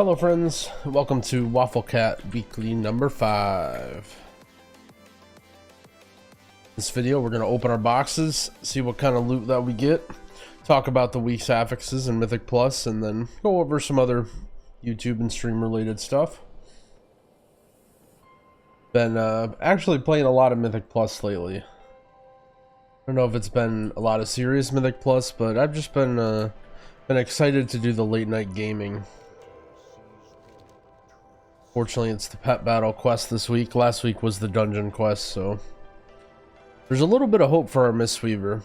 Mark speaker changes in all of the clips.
Speaker 1: Hello friends, welcome to Wafflecat weekly number 5. This video we're going to open our boxes, see what kind of loot that we get, talk about the week's affixes and Mythic Plus, and then go over some other YouTube and stream related stuff. Been actually playing a lot of Mythic Plus lately. I don't know if it's been a lot of serious Mythic Plus, but I've just been excited to do the late night gaming. Fortunately, it's the pet battle quest this week. Last week was the dungeon quest, so there's a little bit of hope for our Mistweaver.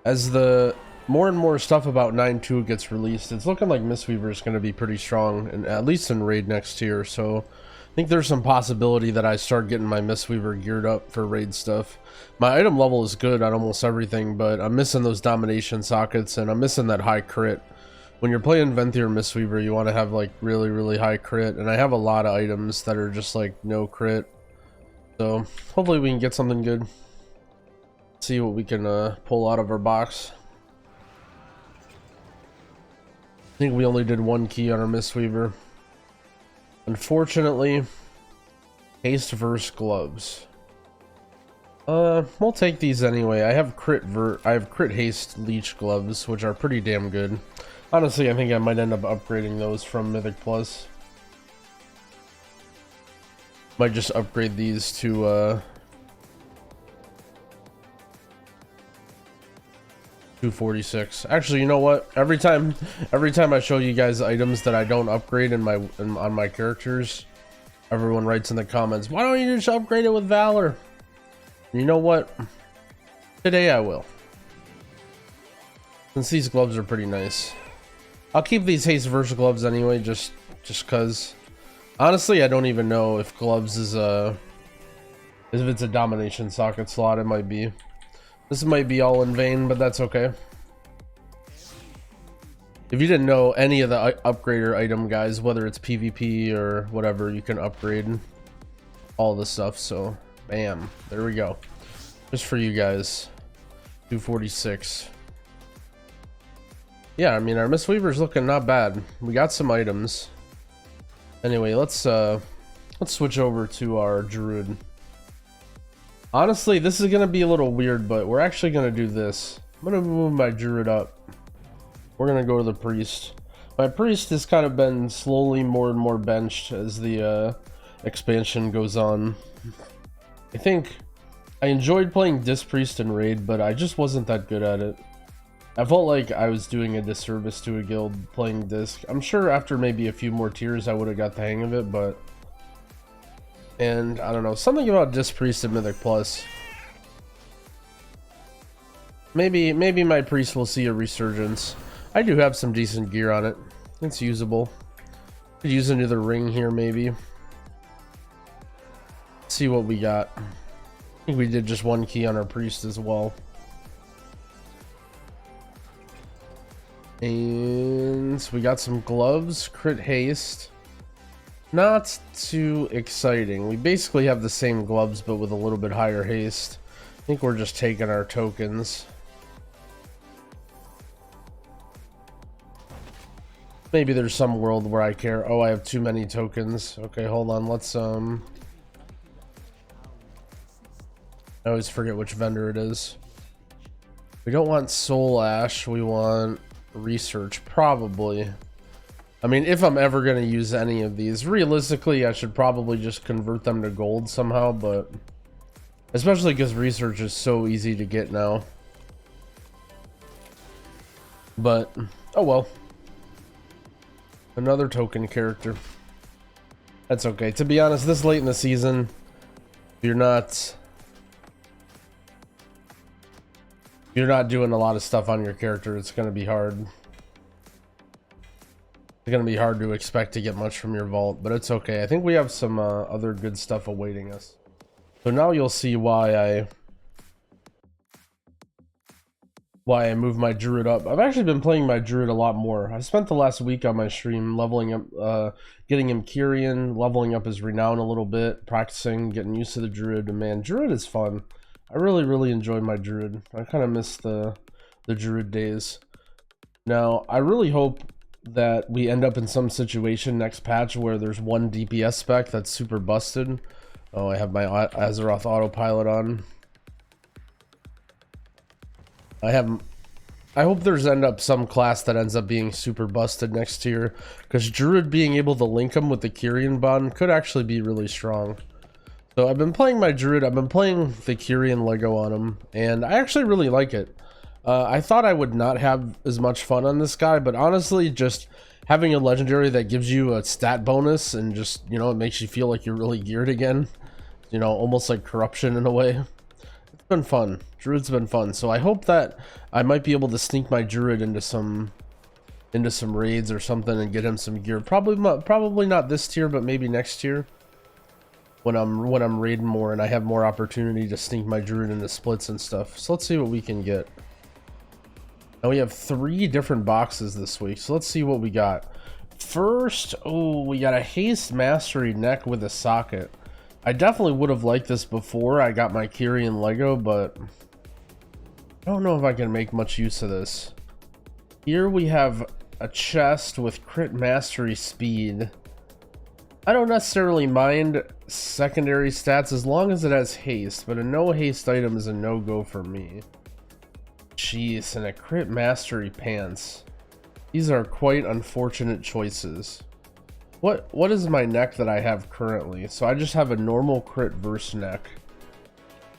Speaker 1: As the more and more stuff about 9.2 gets released, it's looking like Mistweaver is going to be pretty strong, and at least in raid next year. So I think there's some possibility that I start getting my Mistweaver geared up for raid stuff. My item level is good on almost everything, but I'm missing those domination sockets, and I'm missing that high crit. When you're playing Venthyr or Mistweaver, you want to have like really high crit, and I have a lot of items that are just like no crit. So hopefully we can get something good. See what we can pull out of our box. I think we only did one key on our Mistweaver. Unfortunately, haste versus gloves. We'll take these anyway. I have crit haste leech gloves, which are pretty damn good. Honestly, I think I might end up upgrading those from Mythic Plus. Might just upgrade these to 246. Actually, you know what? Every time I show you guys items that I don't upgrade on my characters, everyone writes in the comments, "Why don't you just upgrade it with Valor?" You know what? Today I will. Since these gloves are pretty nice. I'll keep these haste versus gloves anyway, just cause. Honestly, I don't even know if gloves is if it's a domination socket slot. It might be. This might be all in vain, but that's okay. If you didn't know, any of the upgrader item guys, whether it's PvP or whatever, you can upgrade all the stuff. So, bam, there we go. Just for you guys. 246. Yeah, I mean, our Mistweaver's looking not bad. We got some items. Anyway, let's switch over to our Druid. Honestly, this is gonna be a little weird, but we're actually gonna do this. I'm gonna move my Druid up. We're gonna go to the Priest. My Priest has kind of been slowly more and more benched as the expansion goes on. I think I enjoyed playing Disc Priest in Raid, but I just wasn't that good at it. I felt like I was doing a disservice to a guild playing Disc. I'm sure after maybe a few more tiers I would have got the hang of it, but... And, I don't know, something about Disc Priest and Mythic Plus. Maybe my Priest will see a resurgence. I do have some decent gear on it. It's usable. Could use another ring here, maybe. Let's see what we got. I think we did just one key on our Priest as well. And we got some gloves, crit haste. Not too exciting. We basically have the same gloves but with a little bit higher haste. I think we're just taking our tokens. Maybe there's some world where I care. Oh, I have too many tokens. Okay, hold on. Let's I always forget which vendor it is. We don't want Soul Ash. We want research, probably. I mean, if I'm ever going to use any of these, realistically I should probably just convert them to gold somehow, but especially because research is so easy to get now. But oh well, another token character. That's okay. To be honest, this late in the season, you're not doing a lot of stuff on your character. It's going to be hard. It's going to be hard to expect to get much from your vault, but it's okay. I think we have some other good stuff awaiting us. So now you'll see why I move my Druid up. I've actually been playing my Druid a lot more. I spent the last week on my stream leveling up, getting him Kyrian, leveling up his renown a little bit, practicing, getting used to the Druid, and man, Druid is fun. I really enjoyed my Druid. I kind of miss the Druid days. Now, I really hope that we end up in some situation next patch where there's one DPS spec that's super busted. Oh, I have my Azeroth autopilot on. I hope there's end up some class that ends up being super busted next tier, because Druid being able to link them with the Kyrian bond could actually be really strong. So I've been playing my Druid, I've been playing the Kyrian Lego on him, and I actually really like it. I thought I would not have as much fun on this guy, but honestly, just having a legendary that gives you a stat bonus and just, you know, it makes you feel like you're really geared again. You know, almost like corruption in a way. It's been fun. Druid's been fun. So I hope that I might be able to sneak my Druid into some raids or something and get him some gear. Probably not this tier, but maybe next tier. When I'm raiding more and I have more opportunity to sneak my Druid into splits and stuff. So let's see what we can get. Now we have 3 different boxes this week, so let's see what we got. First, oh, we got a haste mastery neck with a socket. I definitely would have liked this before I got my Kyrian Lego, but I don't know if I can make much use of this. Here we have a chest with crit mastery speed. I don't necessarily mind secondary stats as long as it has haste, but a no haste item is a no-go for me. Jeez, and a crit mastery pants. These are quite unfortunate choices. What is my neck that I have currently? So I just have a normal crit verse neck.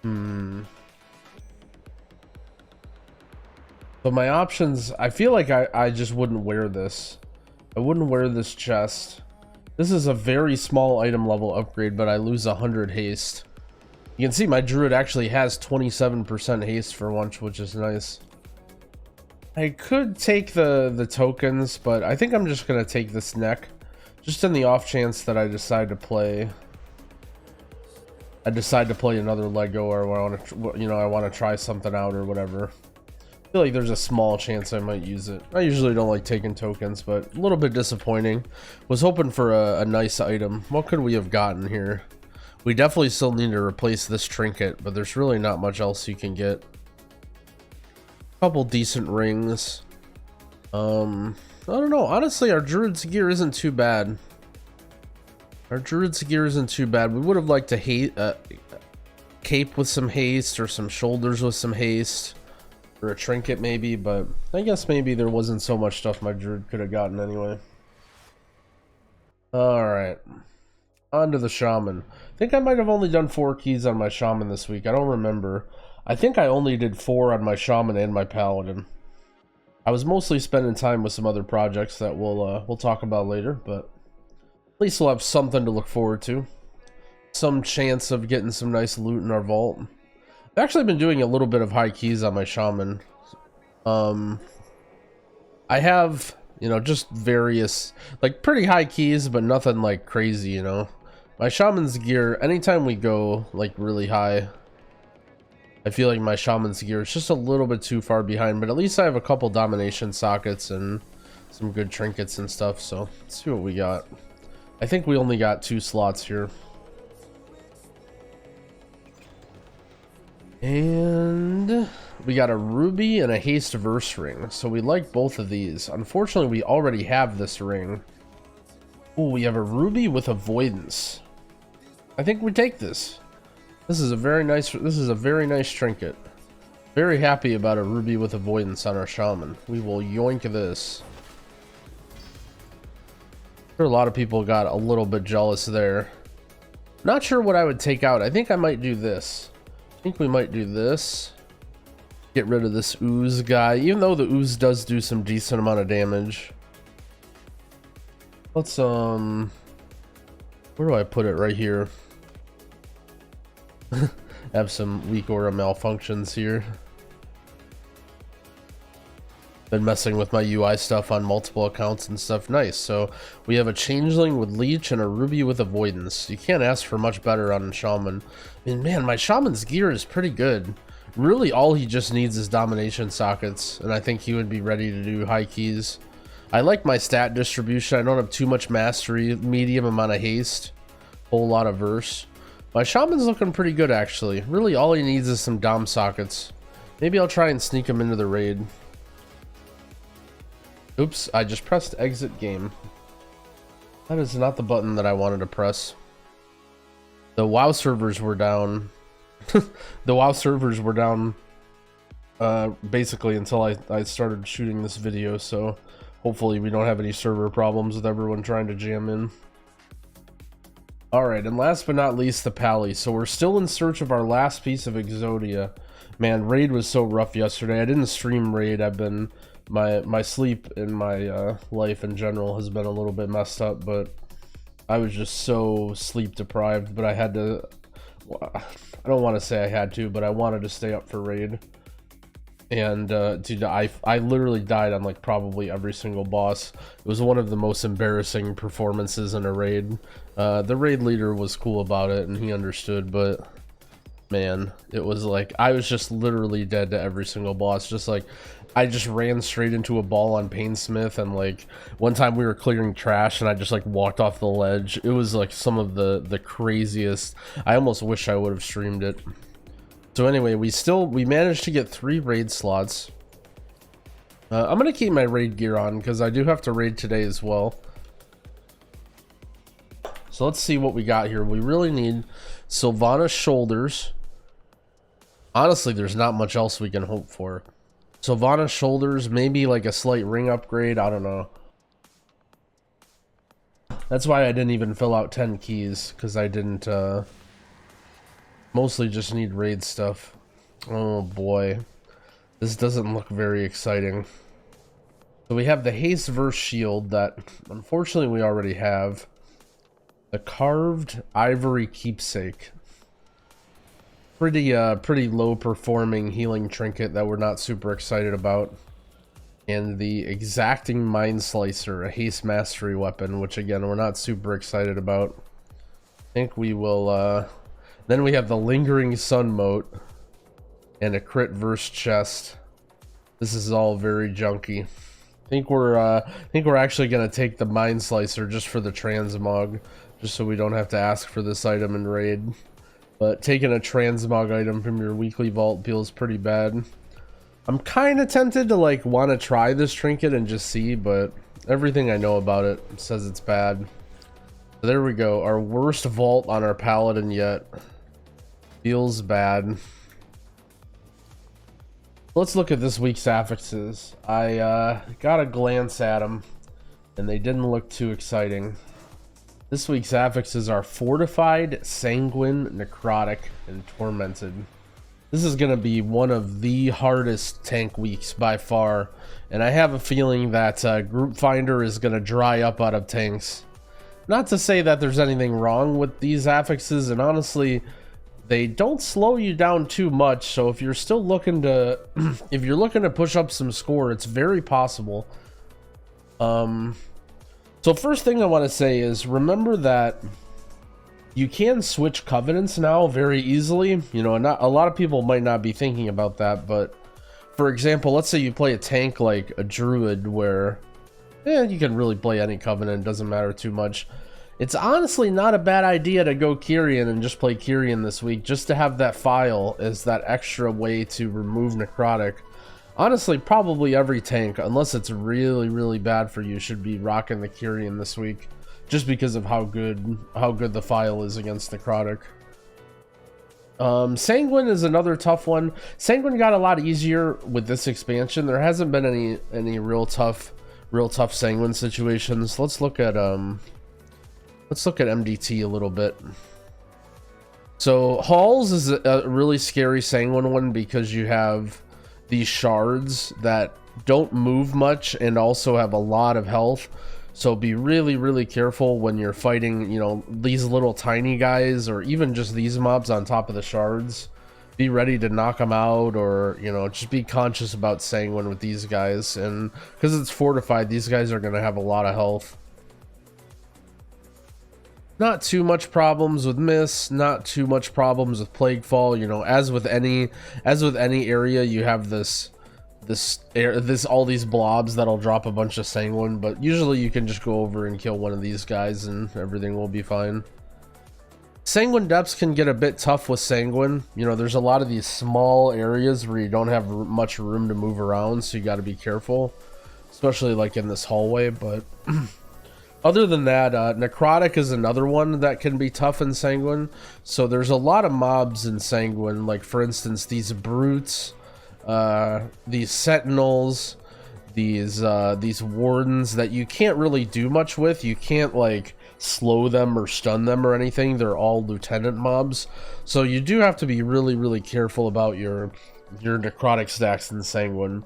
Speaker 1: But my options, I feel like I just wouldn't wear this. I wouldn't wear this chest. This is a very small item level upgrade, but I lose 100 haste. You can see my Druid actually has 27% haste for once, which is nice. I could take the tokens, but I think I'm just gonna take this neck. Just in the off chance that I decide to play another Lego, or I want to try something out or whatever. I feel like there's a small chance I might use it. I usually don't like taking tokens, but a little bit disappointing. Was hoping for a nice item. What could we have gotten here? We definitely still need to replace this trinket, but there's really not much else you can get. Couple decent rings. I don't know. Honestly, our Druid's gear isn't too bad. We would have liked a cape with some haste, or some shoulders with some haste, or a trinket maybe, but I guess maybe there wasn't so much stuff my Druid could have gotten anyway. Alright. On to the Shaman. I think I might have only done 4 keys on my Shaman this week. I don't remember. I think I only did 4 on my Shaman and my Paladin. I was mostly spending time with some other projects that we'll talk about later, but at least we'll have something to look forward to. Some chance of getting some nice loot in our vault. I've actually been doing a little bit of high keys on my Shaman. I have, you know, just various, like, pretty high keys, but nothing like crazy, you know. My Shaman's gear, anytime we go like really high, I feel like my Shaman's gear is just a little bit too far behind, but at least I have a couple domination sockets and some good trinkets and stuff. So let's see what we got. I think we only got 2 slots here. And we got a ruby and a haste verse ring. So we like both of these. Unfortunately, we already have this ring. Oh, we have a ruby with avoidance. I think we take this. This is a very nice trinket. Very happy about a ruby with avoidance on our Shaman. We will yoink this. I'm sure a lot of people got a little bit jealous there. Not sure what I would take out. I think I might do this. I think we might do this. Get rid of this ooze guy, even though the ooze does do some decent amount of damage. Let's where do I put it? Right here. Have some weak aura malfunctions here. Been messing with my UI stuff on multiple accounts and stuff. Nice. So we have a changeling with leech and a ruby with avoidance. You can't ask for much better on Shaman. I mean, man, my Shaman's gear is pretty good. Really, all he just needs is domination sockets, and I think he would be ready to do high keys. I like my stat distribution. I don't have too much mastery, medium amount of haste, whole lot of verse. My Shaman's looking pretty good, actually. Really, all he needs is some dom sockets. Maybe I'll try and sneak him into the raid. Oops, I just pressed exit game. That is not the button that I wanted to press. The WoW servers were down. The WoW servers were down basically until I started shooting this video, so hopefully we don't have any server problems with everyone trying to jam in. Alright, and last but not least, the Pally. So we're still in search of our last piece of Exodia. Man, raid was so rough yesterday. I didn't stream raid. I've been my sleep and my life in general has been a little bit messed up, but I was just so sleep deprived. But I had to, I don't want to say I had to, but I wanted to stay up for raid. And dude, I literally died on like probably every single boss. It was one of the most embarrassing performances in a raid. The raid leader was cool about it and he understood, but man, it was like I was just literally dead to every single boss. Just like I just ran straight into a ball on Painsmith, and like one time we were clearing trash and I just like walked off the ledge. It was like some of the craziest. I almost wish I would have streamed it. So anyway, we managed to get 3 raid slots. I'm gonna keep my raid gear on because I do have to raid today as well. So let's see what we got here. We really need Sylvana's shoulders. Honestly, there's not much else we can hope for. Sylvana's shoulders, maybe like a slight ring upgrade. I don't know. That's why I didn't even fill out 10 keys, because I didn't mostly just need raid stuff. Oh boy, this doesn't look very exciting. So we have the haste verse shield that unfortunately we already have. The carved ivory keepsake, pretty low performing healing trinket that we're not super excited about. And the exacting mind slicer, a haste mastery weapon, which again we're not super excited about. I think we will then we have the lingering sun mote and a crit verse chest. This is all very junky. I think we're actually gonna take the mind slicer just for the transmog, just so we don't have to ask for this item in raid. But taking a transmog item from your weekly vault feels pretty bad. I'm kind of tempted to like want to try this trinket and just see, but everything I know about it says it's bad. So there we go, our worst vault on our paladin yet. Feels bad. Let's look at this week's affixes. I got a glance at them and they didn't look too exciting. This week's affixes are fortified, sanguine, necrotic, and tormented. This is going to be one of the hardest tank weeks by far, and I have a feeling that group finder is going to dry up out of tanks. Not to say that there's anything wrong with these affixes, and honestly they don't slow you down too much, so if you're still looking to if you're looking to push up some score, it's very possible. So first thing I want to say is remember that you can switch covenants now very easily. You know, not a lot of people might not be thinking about that, but for example, let's say you play a tank like a druid where you can really play any covenant, doesn't matter too much. It's honestly not a bad idea to go Kyrian and just play Kyrian this week, just to have that file as that extra way to remove necrotic. Honestly, probably every tank, unless it's really bad for you, should be rocking the Kyrian this week, just because of how good the file is against necrotic. Sanguine is another tough one. Sanguine got a lot easier with this expansion. There hasn't been any real tough sanguine situations. Let's look at MDT a little bit. So Halls is a really scary sanguine one because you have these shards that don't move much and also have a lot of health. So be really careful when you're fighting, you know, these little tiny guys or even just these mobs on top of the shards. Be ready to knock them out, or, you know, just be conscious about sanguine with these guys. And because it's fortified, these guys are going to have a lot of health. Not too much problems with miss, not too much problems with plaguefall. You know, as with any area, you have all these blobs that'll drop a bunch of sanguine, but usually you can just go over and kill one of these guys and everything will be fine. Sanguine depths can get a bit tough with sanguine. You know, there's a lot of these small areas where you don't have much room to move around, so you got to be careful. especially like in this hallway. But other than that, necrotic is another one that can be tough in Sanguine. So there's a lot of mobs in Sanguine, like for instance these brutes, these sentinels, these wardens that you can't really do much with. You can't like slow them or stun them or anything. They're all lieutenant mobs, so you do have to be really careful about your necrotic stacks in Sanguine,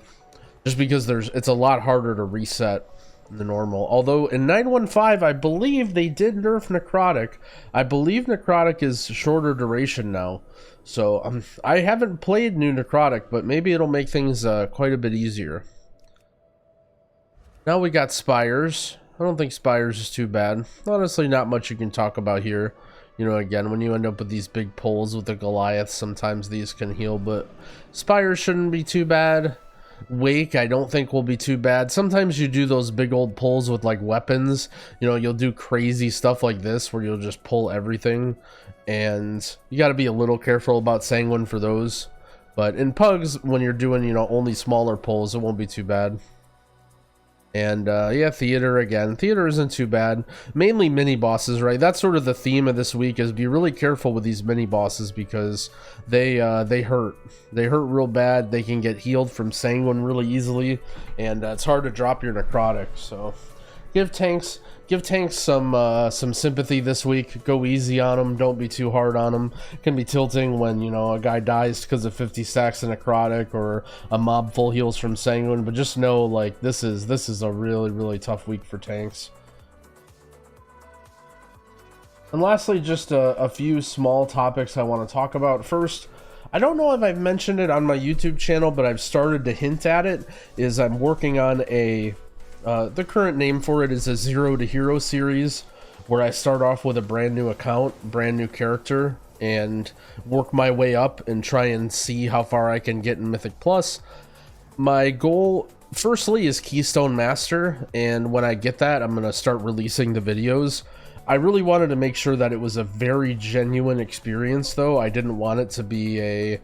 Speaker 1: just because it's a lot harder to reset than the normal. Although in 915 I believe they did nerf necrotic. I believe necrotic is shorter duration now, so I haven't played new necrotic, but maybe it'll make things quite a bit easier. Now we got spires. I don't think spires is too bad. Honestly, not much you can talk about here. You know, again, when you end up with these big poles with the Goliath, sometimes these can heal, but spires shouldn't be too bad. Wake, I don't think will be too bad. Sometimes you do those big old pulls with like weapons. You know, you'll do crazy stuff like this where you'll just pull everything, and you got to be a little careful about Sanguine for those. But in Pugs, when you're doing, you know, only smaller pulls, it won't be too bad. And yeah, theater again. Theater isn't too bad. Mainly mini bosses, right? That's sort of the theme of this week, is be really careful with these mini bosses because they hurt. They hurt real bad. They can get healed from Sanguine really easily, and it's hard to drop your necrotic. So give tanks some sympathy this week. Go easy on them. Don't be too hard on them. It can be tilting when, you know, a guy dies because of 50 stacks of necrotic or a mob full heals from Sanguine, but just know, like, this is a really tough week for tanks. And lastly, just a few small topics I want to talk about. First, I don't know if I've mentioned it on my YouTube channel, but I've started to hint at it, is I'm working on a the current name for it is a Zero to Hero series, where I start off with a brand new account, brand new character, and work my way up and try and see how far I can get in Mythic Plus. My goal, firstly, is Keystone Master, and when I get that, I'm going to start releasing the videos. I really wanted to make sure that it was a very genuine experience, though. I didn't want it to be a,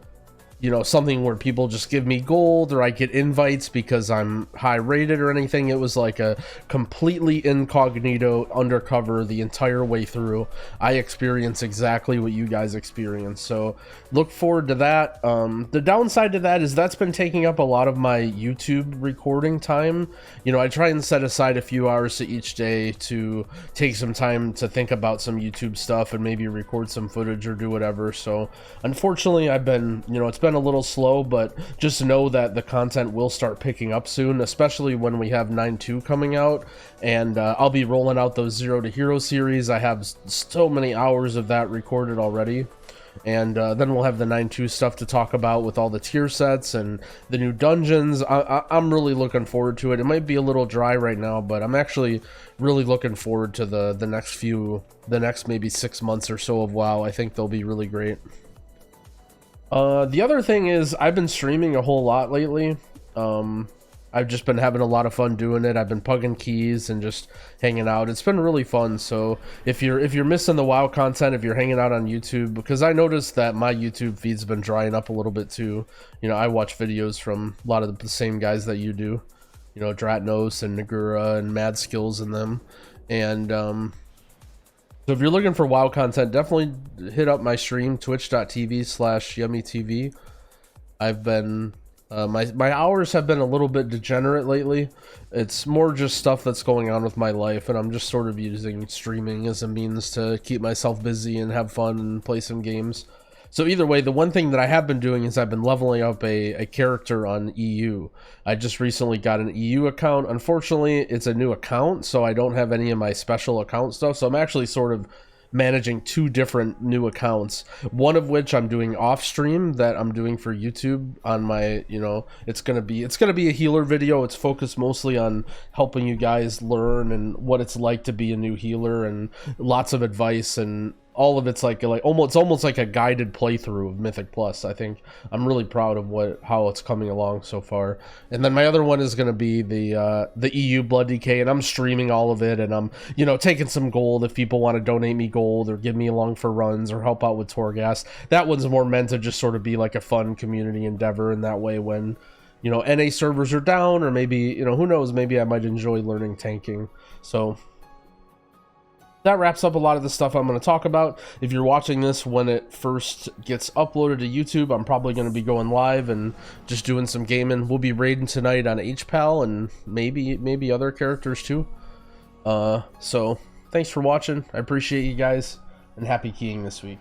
Speaker 1: you know, something where people just give me gold or I get invites because I'm high rated or anything. It was like a completely incognito, undercover the entire way through. I experience exactly what you guys experience, so look forward to that. The downside to that is that's been taking up a lot of my YouTube recording time. You know, I try and set aside a few hours to each day to take some time to think about some YouTube stuff and maybe record some footage or do whatever. So unfortunately, I've been, you know, it's been a little slow, but just know that the content will start picking up soon, especially when we have 9.2 coming out, and I'll be rolling out those Zero to Hero series. I have so many hours of that recorded already, and then we'll have the 9.2 stuff to talk about with all the tier sets and the new dungeons. I'm really looking forward to it. It might be a little dry right now, but I'm actually really looking forward to the next maybe 6 months or so of WoW. I think they'll be really great. The other thing is I've been streaming a whole lot lately. I've just been having a lot of fun doing it. I've been pugging keys and just hanging out. It's been really fun. So if you're missing the WoW content, if you're hanging out on YouTube, because I noticed that my YouTube feed's been drying up a little bit too. You know, I watch videos from a lot of the same guys that you do. You know, Dratnos and Nagura and Mad Skills and them. And so if you're looking for WoW content, definitely hit up my stream, twitch.tv/yumytv. I've been, my hours have been a little bit degenerate lately. It's more just stuff that's going on with my life, and I'm just sort of using streaming as a means to keep myself busy and have fun and play some games. So either way, the one thing that I have been doing is I've been leveling up a character on EU. I just recently got an EU account. Unfortunately, it's a new account, so I don't have any of my special account stuff. So I'm actually sort of managing two different new accounts, one of which I'm doing off stream that I'm doing for YouTube on my, you know, it's gonna be a healer video. It's focused mostly on helping you guys learn and what it's like to be a new healer, and lots of advice, and all of it's like almost like a guided playthrough of Mythic Plus. I think I'm really proud of how it's coming along so far. And then my other one is going to be the EU Blood Decay, and I'm streaming all of it, and I'm, you know, taking some gold if people want to donate me gold or give me along for runs or help out with Torghast. That one's more meant to just sort of be like a fun community endeavor, and that way when, you know, NA servers are down, or maybe, you know, who knows, maybe I might enjoy learning tanking. So that wraps up a lot of the stuff I'm going to talk about. If you're watching this when it first gets uploaded to YouTube, I'm probably going to be going live and just doing some gaming. We'll be raiding tonight on HPAL and maybe other characters too. So thanks for watching. I appreciate you guys, and happy keying this week.